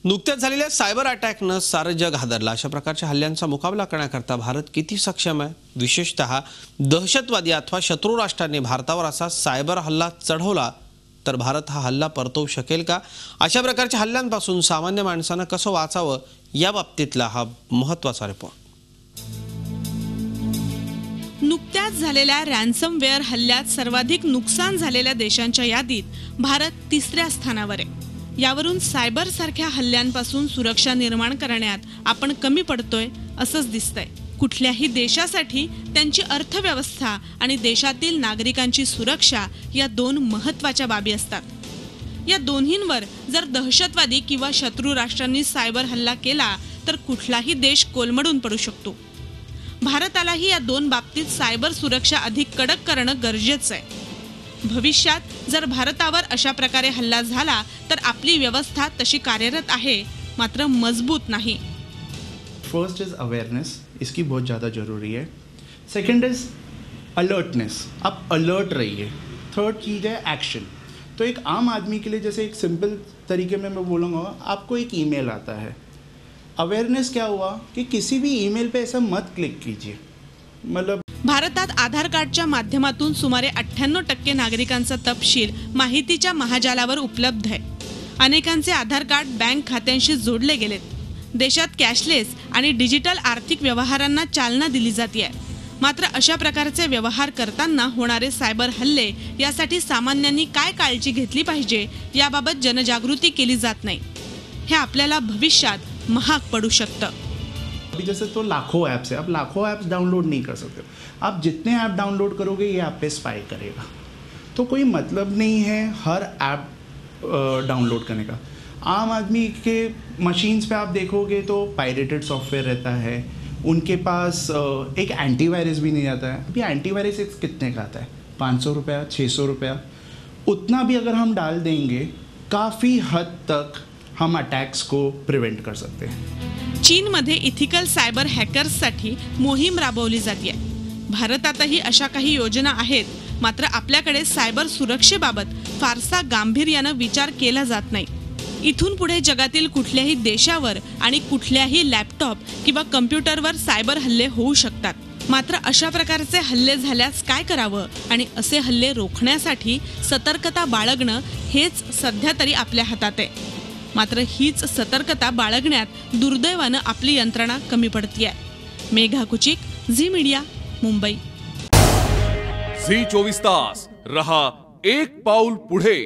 नुकत्याच झालेल्या सायबर अटॅकनं सारं जग हादरलं। अशा प्रकारच्या हल्ल्यांचा मुकाबला करण्याकरता भारत किती सक्षम आहे? विशेषतः दहशतवादी अथवा शत्रू राष्ट्रांनी भारतावर असा सायबर हल्ला चढवला तर भारत हा हल्ला परतवू शकेल का? अशा प्रकारच्या हल्ल्यांपासून सामान्य माणसानं कसं वाचावं या बाबतीतला हा महत्त्वाचा रिपोर्ट। नुकत्याच झालेल्या रॅन्समवेअर हल्ल्यात सर्वाधिक नुकसान झालेल्या देशांच्या यादीत भारत तिसऱ्या स्थानावर आहे। यावरून सायबर सारख्या हल्ल्यांपासून सुरक्षा निर्माण करण्यात आपण कमी पडतोय असंच दिसतंय। कुठल्याही देशासाठी त्यांची अर्थव्यवस्था आणि देशातील नागरिकांची सुरक्षा या दोन महत्त्वाच्या बाबी असतात। या दोन्हींवर जर दहशतवादी किंवा शत्रू राष्ट्रांनी सायबर हल्ला केला तर कुठलाही देश कोलमडून पडू शकतो। भारतालाही या दोन बाबतीत सायबर सुरक्षा अधिक कडक करणं गरजेचं आहे। भविष्यात जर भारतावर अशा प्रकारे हल्ला झाला तर आपली व्यवस्था तशी कार्यरत आहे, मात्र मजबूत नाही। फर्स्ट इज अवेयरनेस, इसकी बहुत ज़्यादा ज़रूरी है। सेकंड इज अलर्टनेस, आप अलर्ट रहिए। थर्ड चीज़ है एक्शन। तो एक आम आदमी के लिए जैसे एक सिंपल तरीके में मैं बोलूँगा, आपको एक ईमेल आता है, अवेयरनेस क्या हुआ कि किसी भी ईमेल पे ऐसा मत क्लिक कीजिए। मतलब भारतात आधार कार्डच्या माध्यमातून सुमारे 98% नागरिकांचा तपशील माहितीच्या महाजालावर उपलब्ध आहे। अनेकांचे आधार कार्ड बँक खात्यांशी जोडले गेलेत। देशात कॅशलेस आणि डिजिटल आर्थिक व्यवहारांना चालना दिली जाते। मात्र अशा प्रकारचे व्यवहार करताना होणारे सायबर हल्ले यासाठी सामान्यांनी काय काळजी घेतली पाहिजे याबाबत जनजागृती केली जात नाही। हे आपल्याला भविष्यात महाग पडू शकतं। अभी जैसे तो लाखों ऐप्स है, आप लाखों ऐप्स डाउनलोड नहीं कर सकते। आप जितने ऐप डाउनलोड करोगे ये आप पे स्पाई करेगा, तो कोई मतलब नहीं है हर ऐप डाउनलोड करने का। आम आदमी के मशीन्स पे आप देखोगे तो पायरेटेड सॉफ्टवेयर रहता है, उनके पास एक एंटीवायरस भी नहीं आता है। अभी एंटीवायरस कितने का आता है? 500 रुपया, 600 रुपया। उतना भी अगर हम डाल देंगे काफ़ी हद तक हम अटैक्स को प्रिवेंट कर सकते हैं। चीनमध्ये इथिकल सायबर हॅकर्ससाठी मोहीम राबवली जाते। भारतातही अशा काही योजना आहेत, मात्र आपल्याकडे सायबर सुरक्षेबाबत फारसा गांभीर्यानं विचार केला जात नाही। इथून पुढे जगातील कुठल्याही देशावर आणि कुठल्याही लॅपटॉप किंवा कम्प्युटरवर सायबर हल्ले होऊ शकतात। मात्र अशा प्रकारचे हल्ले झाल्यास काय करावं आणि असे हल्ले रोखण्यासाठी सतर्कता बाळगणं हेच सध्या तरी आपल्या हातात आहे। मात्र हीच सतर्कता बाळगण्यात दुर्दैवानं आपली यंत्रणा कमी पडतीये। मेघा कुचिक, झी मीडिया, मुंबई। झी 24 तास रहा एक पाऊल पुढे।